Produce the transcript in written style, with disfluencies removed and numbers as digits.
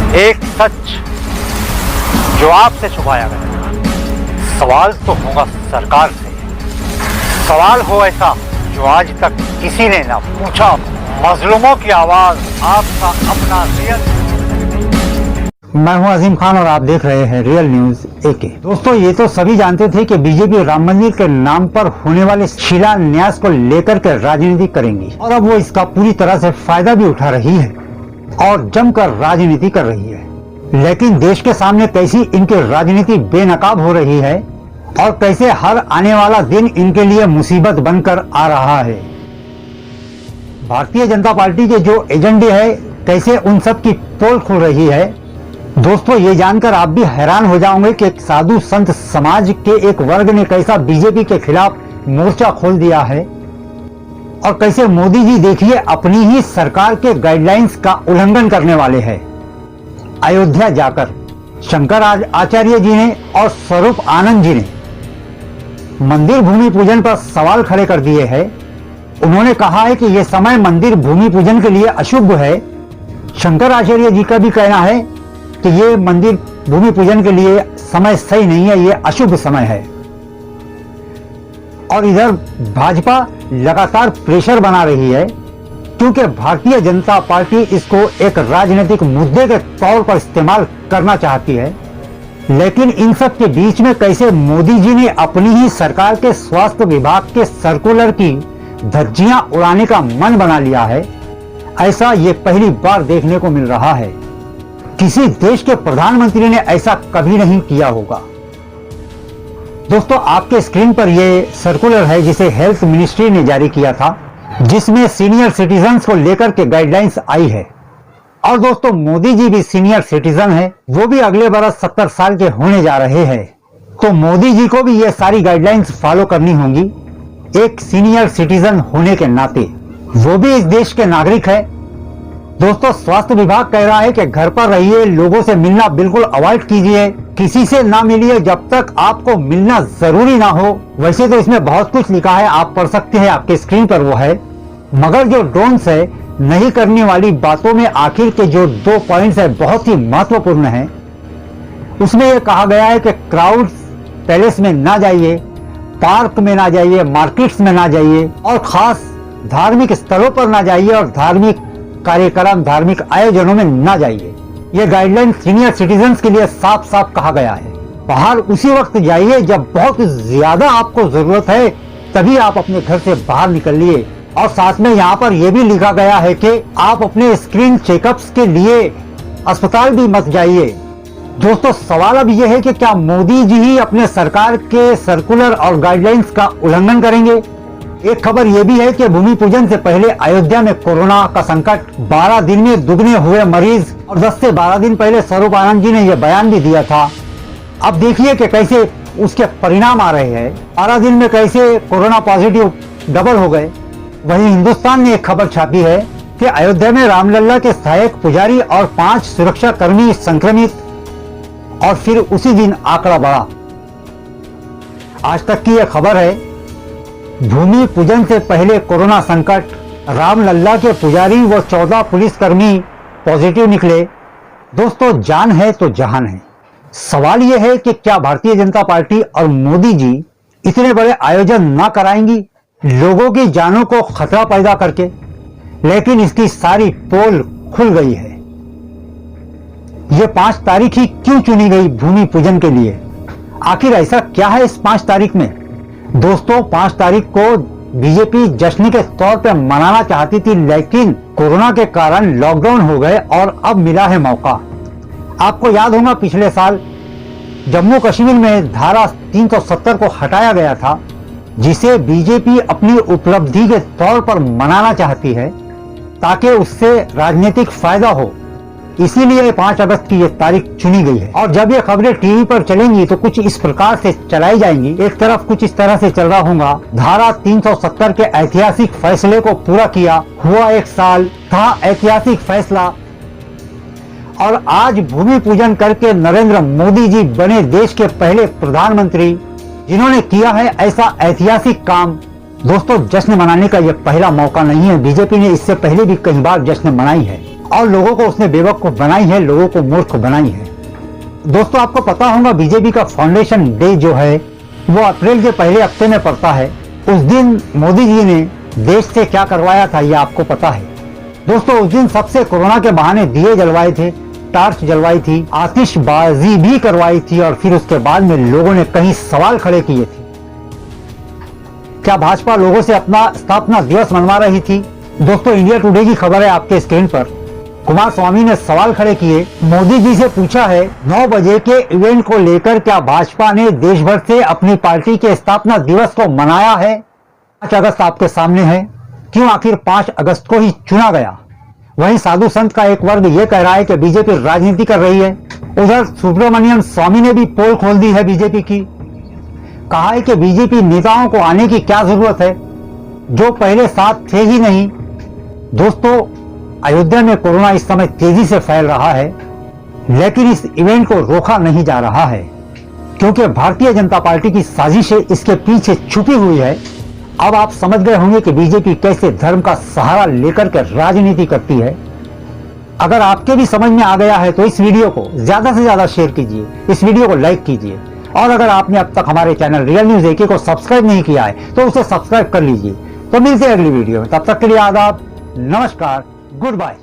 एक सच जो आपसे छुपाया गया। सवाल तो होगा सरकार से, सवाल हो ऐसा जो आज तक किसी ने ना पूछा। मजलूमों की आवाज आपका अपना रियल। मैं हूं अजीम खान और आप देख रहे हैं रियल न्यूज एके। दोस्तों, ये तो सभी जानते थे कि बीजेपी राम मंदिर के नाम पर होने वाले शिलान्यास को लेकर के राजनीति करेंगी और अब वो इसका पूरी तरह से फायदा भी उठा रही है और जमकर राजनीति कर रही है। लेकिन देश के सामने कैसी इनकी राजनीति बेनकाब हो रही है और कैसे हर आने वाला दिन इनके लिए मुसीबत बनकर आ रहा है। भारतीय जनता पार्टी के जो एजेंडे है कैसे उन सब की पोल खुल रही है। दोस्तों, ये जानकर आप भी हैरान हो जाओगे कि एक साधु संत समाज के एक वर्ग ने कैसा बीजेपी के खिलाफ मोर्चा खोल दिया है और कैसे मोदी जी देखिए अपनी ही सरकार के गाइडलाइंस का उल्लंघन करने वाले हैं। अयोध्या जाकर शंकर आचार्य जी ने और स्वरूप आनंद जी ने मंदिर भूमि पूजन पर सवाल खड़े कर दिए हैं। उन्होंने कहा है कि यह समय मंदिर भूमि पूजन के लिए अशुभ है। शंकर आचार्य जी का भी कहना है कि ये मंदिर भूमि पूजन के लिए समय सही नहीं है, ये अशुभ समय है। और इधर भाजपा लगातार प्रेशर बना रही है क्योंकि भारतीय जनता पार्टी इसको एक राजनीतिक मुद्दे के तौर पर इस्तेमाल करना चाहती है। लेकिन इन सब के बीच में कैसे मोदी जी ने अपनी ही सरकार के स्वास्थ्य विभाग के सर्कुलर की धज्जियां उड़ाने का मन बना लिया है, ऐसा ये पहली बार देखने को मिल रहा है। किसी देश के प्रधानमंत्री ने ऐसा कभी नहीं किया होगा। दोस्तों, आपके स्क्रीन पर यह सर्कुलर है जिसे हेल्थ मिनिस्ट्री ने जारी किया था, जिसमें सीनियर सिटीजन्स को लेकर के गाइडलाइंस आई है। और दोस्तों, मोदी जी भी सीनियर सिटीजन है, वो भी अगले बरस 70 साल के होने जा रहे हैं। तो मोदी जी को भी ये सारी गाइडलाइंस फॉलो करनी होंगी एक सीनियर सिटीजन होने के नाते। वो भी इस देश के नागरिक है। दोस्तों, स्वास्थ्य विभाग कह रहा है कि घर पर रहिए, लोगों से मिलना बिल्कुल अवॉइड कीजिए, किसी से ना मिलिए जब तक आपको मिलना जरूरी ना हो। वैसे तो इसमें बहुत कुछ लिखा है, आप पढ़ सकते हैं, आपके स्क्रीन पर वो है। मगर जो ड्रोन्स है, नहीं करने वाली बातों में आखिर के जो 2 पॉइंट्स है बहुत ही महत्वपूर्ण है। उसमें यह कहा गया है कि क्राउड पैलेस में ना जाइए, पार्क में ना जाइए, मार्केट्स में ना जाइए और खास धार्मिक स्थलों पर ना जाइए और धार्मिक कार्यक्रम, धार्मिक आयोजनों में ना जाइए। ये गाइडलाइन सीनियर सिटीजन्स के लिए साफ साफ कहा गया है। बाहर उसी वक्त जाइए जब बहुत ज्यादा आपको जरूरत है, तभी आप अपने घर से बाहर निकलिए। और साथ में यहाँ पर यह भी लिखा गया है कि आप अपने स्क्रीन चेकअप्स के लिए अस्पताल भी मत जाइए। दोस्तों, सवाल अब यह है कि क्या मोदी जी ही अपने सरकार के सर्कुलर और गाइडलाइंस का उल्लंघन करेंगे। एक खबर यह भी है कि भूमि पूजन से पहले अयोध्या में कोरोना का संकट, 12 दिन में दुगने हुए मरीज और 10 से 12 दिन पहले स्वरूप आनंद जी ने यह बयान भी दिया था। अब देखिए कि कैसे उसके परिणाम आ रहे हैं। 12 दिन में कैसे कोरोना पॉजिटिव डबल हो गए। वहीं हिंदुस्तान ने एक खबर छापी है कि अयोध्या में रामलला के सहायक पुजारी और 5 सुरक्षा कर्मी संक्रमित और फिर उसी दिन आंकड़ा बढ़ा। आज तक की यह खबर है, भूमि पूजन से पहले कोरोना संकट, रामलला के पुजारी व 14 पुलिसकर्मी पॉजिटिव निकले। दोस्तों, जान है तो जहान है। सवाल यह है कि क्या भारतीय जनता पार्टी और मोदी जी इतने बड़े आयोजन ना कराएंगी लोगों की जानों को खतरा पैदा करके। लेकिन इसकी सारी पोल खुल गई है। यह 5 तारीख ही क्यों चुनी गई भूमि पूजन के लिए? आखिर ऐसा क्या है इस 5 तारीख में? दोस्तों, 5 तारीख को बीजेपी जश्न के तौर पर मनाना चाहती थी, लेकिन कोरोना के कारण लॉकडाउन हो गए और अब मिला है मौका। आपको याद होगा पिछले साल जम्मू कश्मीर में धारा 370 को हटाया गया था, जिसे बीजेपी अपनी उपलब्धि के तौर पर मनाना चाहती है ताकि उससे राजनीतिक फायदा हो। इसीलिए 5 अगस्त की ये तारीख चुनी गई है। और जब ये खबरें टीवी पर चलेंगी तो कुछ इस प्रकार से चलाई जाएंगी। एक तरफ कुछ इस तरह से चल रहा होगा, धारा 370 के ऐतिहासिक फैसले को पूरा किया, हुआ 1 साल, था ऐतिहासिक फैसला। और आज भूमि पूजन करके नरेंद्र मोदी जी बने देश के पहले प्रधानमंत्री, जिन्होंने किया है ऐसा ऐतिहासिक काम। दोस्तों, जश्न मनाने का यह पहला मौका नहीं है। बीजेपी ने इससे पहले भी कई बार जश्न मनाई है और लोगों को उसने बेवकूफ बनाई है, लोगों को मूर्ख बनाई है। दोस्तों, आपको पता होगा बीजेपी का फाउंडेशन डे जो है वो अप्रैल के पहले हफ्ते में पड़ता है। उस दिन मोदी जी ने देश से क्या करवाया था ये आपको पता है। दोस्तों, उस दिन सबसे कोरोना के बहाने दिए जलवाए थे, टार्च जलवाई थी, आतिशबाजी भी करवाई थी और फिर उसके बाद में लोगों ने कई सवाल खड़े किए थे। क्या भाजपा लोगों से अपना स्थापना दिवस मनवा रही थी? दोस्तों, इंडिया टुडे की खबर है आपके स्क्रीन पर। कुमार स्वामी ने सवाल खड़े किए, मोदी जी से पूछा है 9 बजे के इवेंट को लेकर क्या भाजपा ने देश भर से अपनी पार्टी के स्थापना दिवस को मनाया है? 5 अगस्त आपके सामने है, क्यों आखिर 5 अगस्त को ही चुना गया? वहीं साधु संत का एक वर्ग ये कह रहा है कि बीजेपी राजनीति कर रही है। उधर सुब्रमण्यम स्वामी ने भी पोल खोल दी है बीजेपी की, कहा है कि बीजेपी नेताओं को आने की क्या जरूरत है जो पहले साथ थे ही नहीं। दोस्तों, अयोध्या में कोरोना इस समय तेजी से फैल रहा है, लेकिन इस इवेंट को रोका नहीं जा रहा है क्योंकि भारतीय जनता पार्टी की साजिशें इसके पीछे छुपी हुई है। अब आप समझ गए होंगे कि बीजेपी कैसे धर्म का सहारा लेकर के राजनीति करती है। अगर आपके भी समझ में आ गया है तो इस वीडियो को ज्यादा से ज्यादा शेयर कीजिए, इस वीडियो को लाइक कीजिए और अगर आपने अब तक हमारे चैनल रियल न्यूज एके को सब्सक्राइब नहीं किया है तो उसे सब्सक्राइब कर लीजिए। तो मिलते हैं अगली वीडियो में, तब तक के लिए आदाब, नमस्कार, गुड बाय।